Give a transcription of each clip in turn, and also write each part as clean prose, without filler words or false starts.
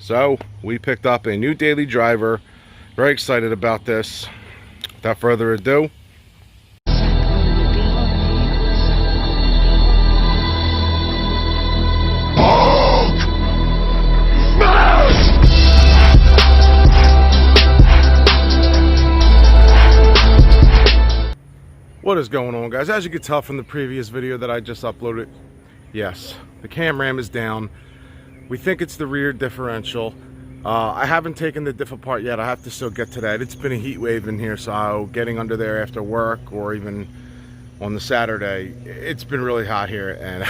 So we picked up a new daily driver. Very excited about this. Without further ado, what is going on, guys? As you can tell from the previous video that I just uploaded, yes, the cam ram is down. We think it's the rear differential. I haven't taken the diff apart yet. I have to still get to that. It's been a heat wave in here, so getting under there after work or even on the Saturday, it's been really hot here, and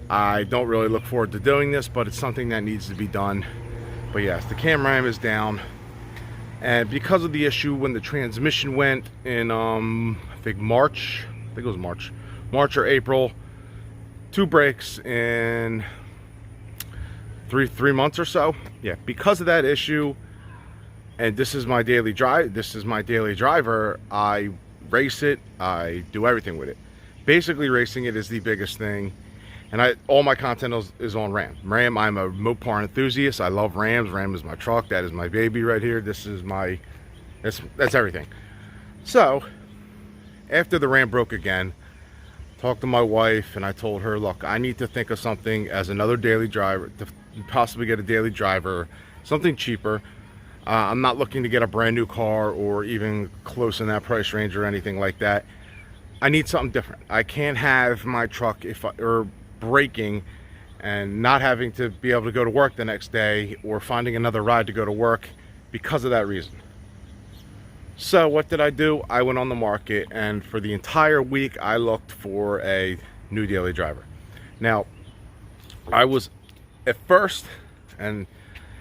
I don't really look forward to doing this, but it's something that needs to be done. But yes, the cam ram is down, and because of the issue when the transmission went in I think March, it was March or April, 2 brakes in three months or so. Yeah, because of that issue, and this is my daily driver, I race it, I do everything with it. Basically racing it is the biggest thing, and all my content is on Ram. I'm a Mopar enthusiast. I love Rams. Ram is my truck. That is my baby right here. This is that's everything. So after the Ram broke again, talked to my wife, and I told her, look, I need to think of something as another daily driver, to possibly get a daily driver, something cheaper. I'm not looking to get a brand new car or even close in that price range or anything like that. I need something different. I can't have my truck breaking and not having to be able to go to work the next day or finding another ride to go to work because of that reason. So what did I do? I went on the market, and for the entire week I looked for a new daily driver. Now, I was at first I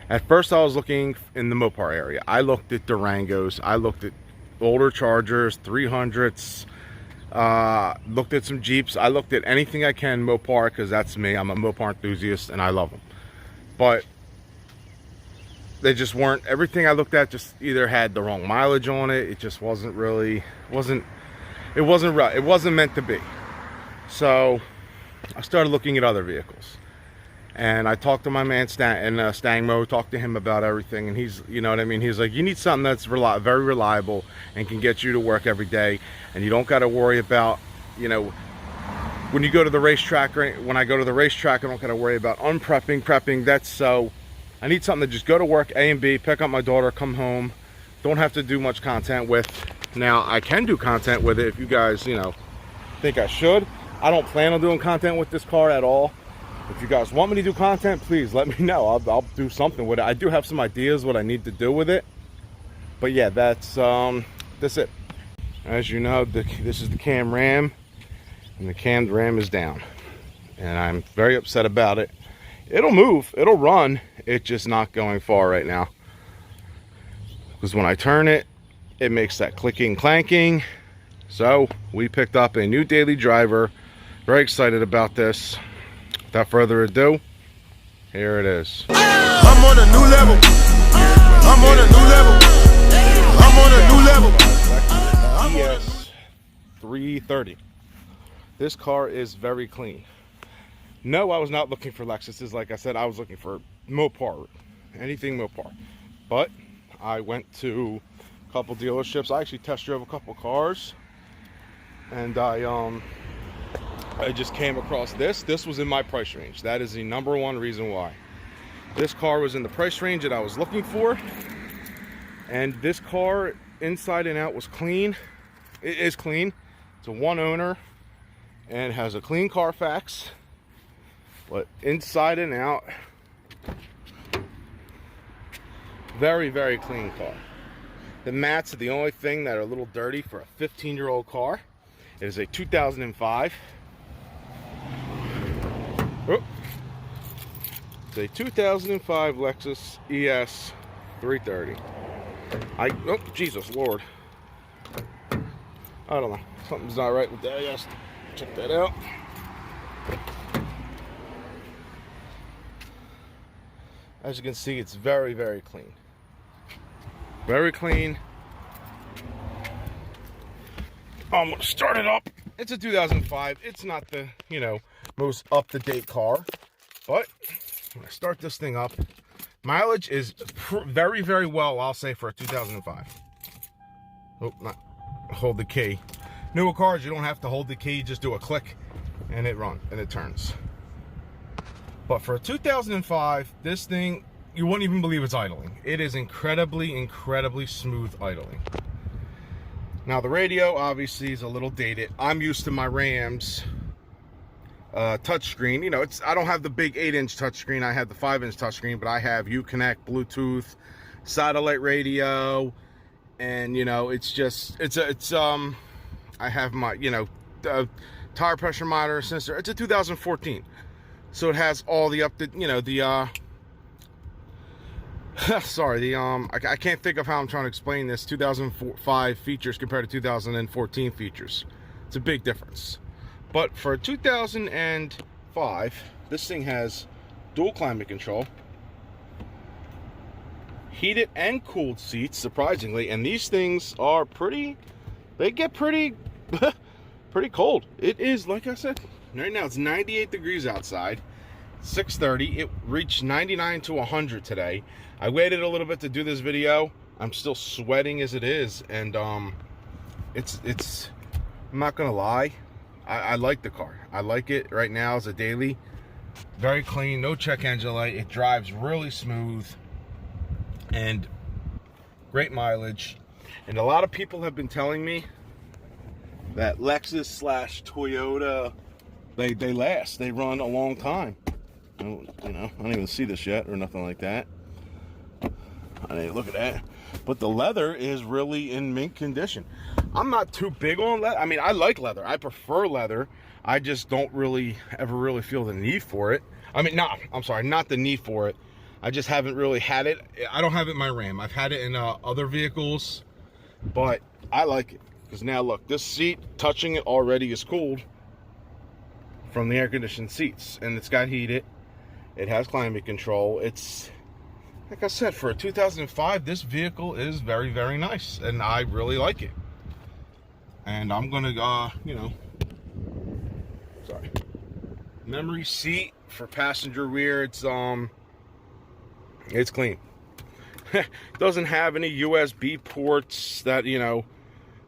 was looking in the Mopar area. I looked at Durangos, I looked at older Chargers, 300s, looked at some Jeeps. I looked at anything I can Mopar, because that's me. I'm a Mopar enthusiast and I love them. But they just weren't, everything I looked at just either had the wrong mileage on it. It just wasn't really, it wasn't meant to be. So I started looking at other vehicles, and I talked to my man Stangmode, talked to him about everything, and he's, you know what I mean, he's like, you need something that's very reliable and can get you to work every day, and you don't got to worry about, you know, when you go to the racetrack, or when I go to the racetrack, I don't got to worry about prepping. That's so I need something to just go to work, A and B, pick up my daughter, come home, don't have to do much content with. Now, I can do content with it if you guys, you know, think I should. I don't plan on doing content with this car at all. If you guys want me to do content, please let me know. I'll do something with it. I do have some ideas what I need to do with it. But yeah, that's it. As you know, this is the cam ram, and the cammed ram is down. And I'm very upset about it. It'll move, it'll run, it's just not going far right now. Because when I turn it, it makes that clicking, clanking. So we picked up a new daily driver. Very excited about this. Without further ado, here it is. I'm on a new level. I'm on a new level. I'm on a new level. ES 330. This car is very clean. No, I was not looking for Lexuses. Like I said, I was looking for Mopar, anything Mopar. But I went to a couple dealerships. I actually test drove a couple cars, and I just came across this. This was in my price range. That is the #1 reason why. This car was in the price range that I was looking for, and this car inside and out was clean. It is clean. It's a 1 owner and has a clean Carfax. But inside and out, very, very clean car. The mats are the only thing that are a little dirty for a 15-year-old car. It is a 2005. Oh. It's a 2005 Lexus ES 330. Oh, Jesus Lord. I don't know. Something's not right with that. Yes, check that out. As you can see, it's very, very clean. Very clean. I'm gonna start it up. It's a 2005. It's not the, you know, most up-to-date car, but when I start this thing up, Mileage is very, very well, I'll say, for a 2005. Oh, not hold the key. Newer cars, you don't have to hold the key, just do a click and it turns. But for a 2005, this thing, you wouldn't even believe it's idling. It is incredibly, incredibly smooth idling. Now the radio obviously is a little dated. I'm used to my Rams touchscreen. You know, I don't have the big 8-inch touchscreen. I have the 5-inch touchscreen, but I have Uconnect, Bluetooth, satellite radio, and you know, I have my, you know, tire pressure monitor sensor. It's a 2014, so it has all the I can't think of how I'm trying to explain this. 2005 features compared to 2014 features. It's a big difference. But for 2005, this thing has dual climate control, heated and cooled seats, surprisingly, and these things are they get pretty cold. It is, like I said, right now it's 98 degrees outside. 6:30. It reached 99 to 100 today. I waited a little bit to do this video. I'm still sweating as it is, and it's I'm not gonna lie, I like the car. I like it right now as a daily. Very clean, no check engine light. It drives really smooth and great mileage. And a lot of people have been telling me that Lexus / Toyota, they last. They run a long time. You know, I don't even see this yet or nothing like that. I mean, look at that. But the leather is really in mint condition. I'm not too big on leather. I mean, I like leather. I prefer leather. I just don't ever really feel the need for it. I mean, I'm sorry, not the need for it. I just haven't really had it. I don't have it in my Ram. I've had it in other vehicles, but I like it. Because now look, this seat, touching it already is cooled from the air conditioned seats. And it's got heated. It has climate control. It's, like I said, for a 2005, this vehicle is very, very nice. And I really like it. And I'm going to, memory seat for passenger rear. It's clean. Doesn't have any USB ports that,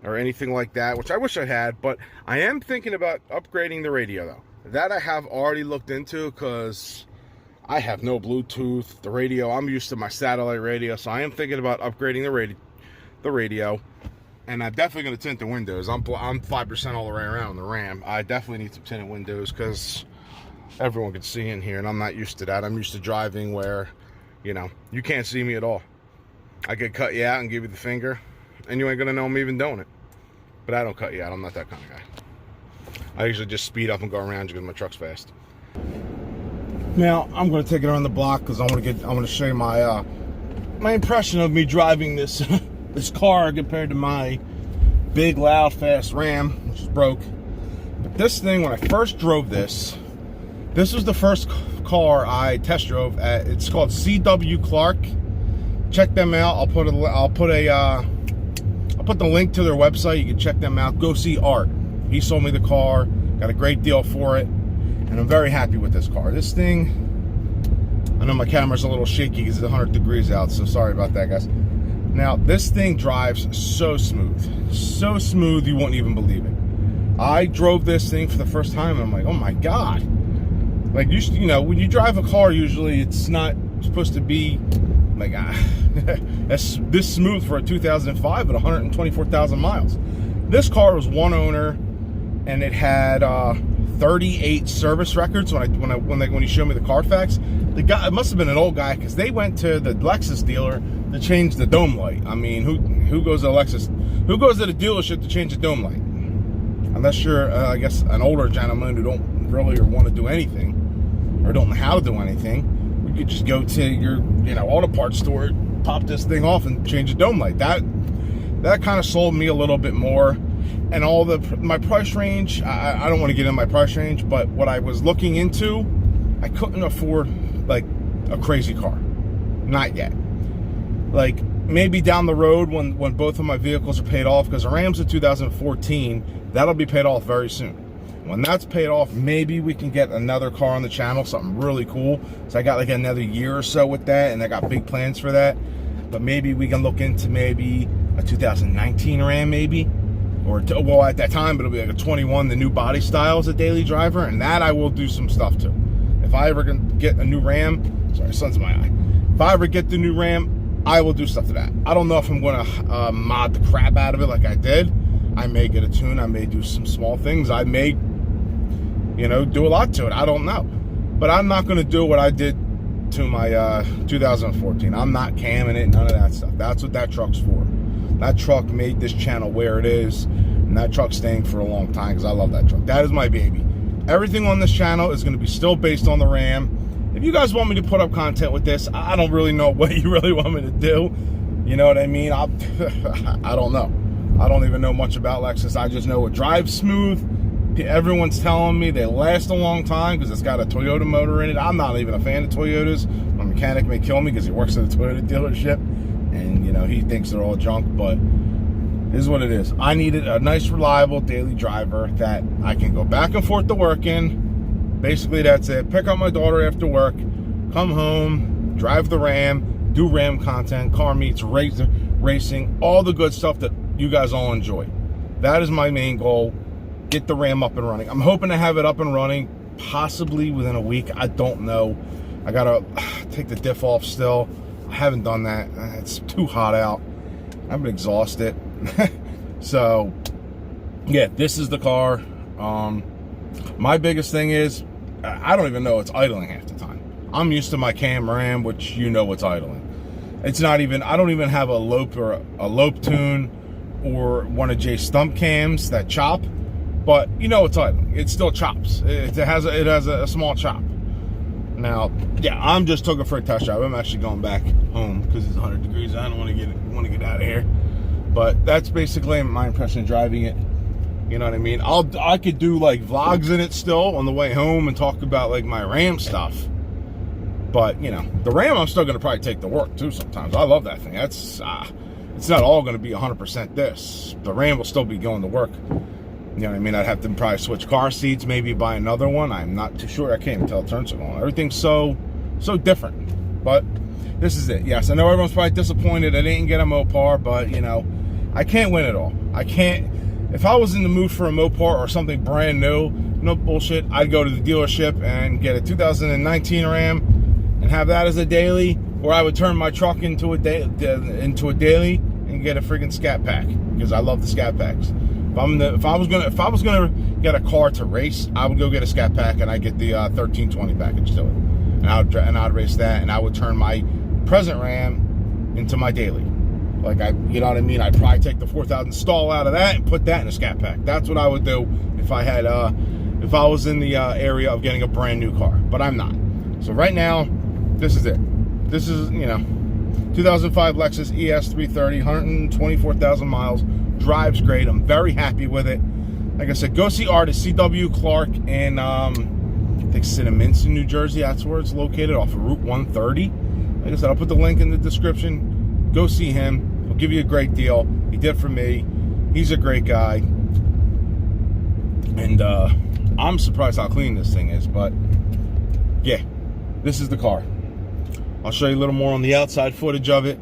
or anything like that, which I wish I had. But I am thinking about upgrading the radio, though. That I have already looked into, because I have no Bluetooth. The radio, I'm used to my satellite radio, so I am thinking about upgrading the radio. And I'm definitely going to tint the windows. I'm 5% all the way around the Ram. I definitely need some tinted windows, because everyone can see in here, and I'm not used to that. I'm used to driving where, you can't see me at all. I could cut you out and give you the finger, and you ain't going to know I'm even doing it. But I don't cut you out. I'm not that kind of guy. I usually just speed up and go around because my truck's fast. Now I'm going to take it around the block, because I want to show you my my impression of me driving this this car compared to my big, loud, fast Ram, which is broke. But this thing, when I first drove this was the first car I test drove at. It's called CW Clarke. Check them out. I'll put the link to their website. You can check them out. Go see Art. He sold me the car. Got a great deal for it, and I'm very happy with this car. This thing, I know my camera's a little shaky because it's 100 degrees out, so sorry about that, guys. Now, this thing drives so smooth you won't even believe it. I drove this thing for the first time, and I'm like, oh my God. Like, when you drive a car, usually it's not supposed to be like that's this smooth for a 2005 at 124,000 miles. This car was one owner, and it had 38 service records. When he showed me the Carfax, the guy, it must have been an old guy, because they went to the Lexus dealer to change the dome light. I mean, who goes to Lexus? Who goes to the dealership to change the dome light? Unless you're, I guess, an older gentleman who don't really want to do anything, or don't know how to do anything. You could just go to your, auto parts store, pop this thing off, and change the dome light. That kind of sold me a little bit more. And my price range, I don't want to get in my price range, but what I was looking into, I couldn't afford like a crazy car. Not yet. Like, maybe down the road when both of my vehicles are paid off, because the Ram's a 2014, that'll be paid off very soon. When that's paid off, maybe we can get another car on the channel, something really cool. So I got like another year or so with that, and I got big plans for that. But maybe we can look into maybe a 2019 Ram, maybe. Or, well, at that time, it'll be like a 21, the new body style as a daily driver, and that I will do some stuff to. If I ever can get a new Ram, sorry, sun's in my eye. If I ever get the new Ram, I will do stuff to that. I don't know if I'm going to mod the crap out of it like I did. I may get a tune. I may do some small things. I may, you know, do a lot to it. I don't know. But I'm not going to do what I did to my 2014. I'm not camming it, none of that stuff. That's what that truck's for. That truck made this channel where it is, and that truck's staying for a long time because I love that truck. That is my baby. Everything on this channel is going to be still based on the Ram. If you guys want me to put up content with this, I don't really know what you really want me to do. You know what I mean? I don't know. I don't even know much about Lexus. I just know it drives smooth. Everyone's telling me they last a long time because it's got a Toyota motor in it. I'm not even a fan of Toyotas. My mechanic may kill me because he works at a Toyota dealership, and you know, he thinks they're all junk, but it is what it is. I needed a nice, reliable daily driver that I can go back and forth to work in. Basically, that's it. Pick up my daughter after work, come home, drive the Ram, do Ram content, car meets, racing, all the good stuff that you guys all enjoy. That is my main goal. Get the Ram up and running. I'm hoping to have it up and running possibly within a week. I don't know. I gotta take the diff off still. I haven't done that. It's too hot out. I've been exhausted. So yeah, this is the car. My biggest thing is I don't even know it's idling half the time. I'm used to my Cam Ram, which you know it's idling. It's not even, I don't even have a lope or a lope tune or one of Jay's stump cams that chop, but you know it's idling. It still chops. It has a small chop. Now, yeah, I'm just taking for a test drive. I'm actually going back home because it's 100 degrees. I don't want to get out of here. But that's basically my impression of driving it. You know what I mean? I could do like vlogs in it still on the way home and talk about like my Ram stuff. But you know, the Ram I'm still gonna probably take to work too sometimes. I love that thing. That's it's not all gonna be 100% this. The Ram will still be going to work. You know what I mean? I'd have to probably switch car seats, maybe buy another one. I'm not too sure. I can't even tell it turns it on. Everything's so different. But this is it. Yes, I know everyone's probably disappointed I didn't get a Mopar, but you know, I can't win it all. I can't. If I was in the mood for a Mopar or something brand new, no bullshit, I'd go to the dealership and get a 2019 Ram and have that as a daily, or I would turn my truck into a daily and get a friggin' Scat Pack because I love the Scat Packs. If I was gonna get a car to race, I would go get a Scat Pack and I get the 1320 package to it, and I'd race that, and I would turn my present Ram into my daily. Like you know what I mean? I'd probably take the 4000 stall out of that and put that in a Scat Pack. That's what I would do if I had if I was in the area of getting a brand new car. But I'm not. So right now, this is it. This is, you know, 2005 Lexus ES330, 124,000 miles. Drives great. I'm very happy with it. Like I said, go see artist CW Clarke in I think Cinnaminson, New Jersey. That's where it's located, off of Route 130. Like I said, I'll put the link in the description. Go see him. He'll give you a great deal. He did for me. He's a great guy. And I'm surprised how clean this thing is. But yeah, this is the car. I'll show you a little more on the outside footage of it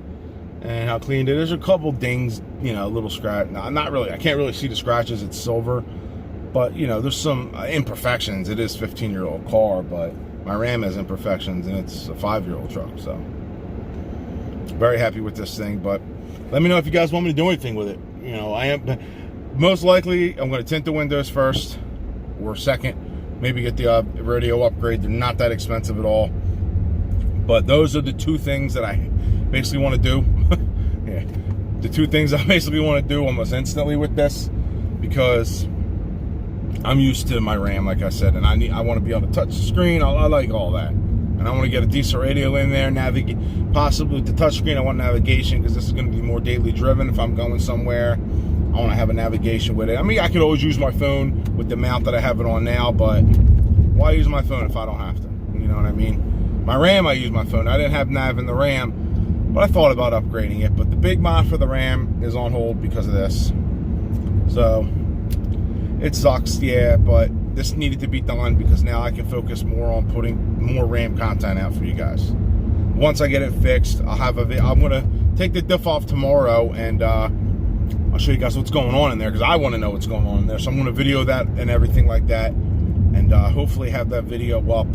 and how clean it is. There's a couple dings, you know, a little scratch. No, not really. I can't really see the scratches. It's silver. But, you know, there's some imperfections. It is a 15-year-old car, but my Ram has imperfections, and it's a 5-year-old truck. So, very happy with this thing. But let me know if you guys want me to do anything with it. You know, I am most likely, I'm going to tint the windows first or second. Maybe get the radio upgrade. They're not that expensive at all. But those are the two things that I basically want to do. Yeah, the two things I basically want to do almost instantly with this, because I'm used to my Ram, like I said, and I want to be able to touch the screen. I like all that, and I want to get a decent radio in there. Navigate, possibly with the touchscreen. I want navigation because this is going to be more daily driven. If I'm going somewhere, I want to have a navigation with it. I mean, I could always use my phone with the mount that I have it on now, but why use my phone if I don't have to? You know what I mean? My Ram, I use my phone. I didn't have nav in the Ram, but I thought about upgrading it. But the big mod for the Ram is on hold because of this. So, It sucks, yeah, but this needed to be done because now I can focus more on putting more RAM content out for you guys. Once I get it fixed, I'll have I'm gonna take the diff off tomorrow, and I'll show you guys what's going on in there because I want to know what's going on in there. So I'm gonna video that and everything like that, and hopefully have that video up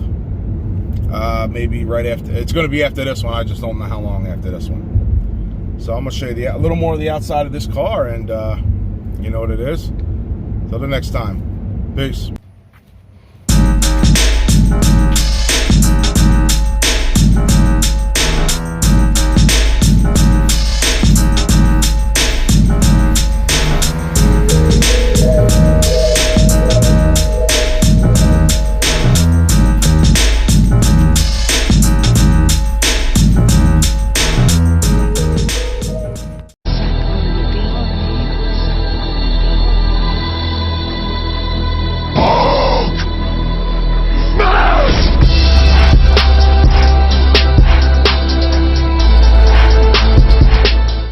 maybe right after. It's gonna be after this one. I just don't know how long after this one. So I'm gonna show you a little more of the outside of this car, and you know what it is. Till the next time, peace.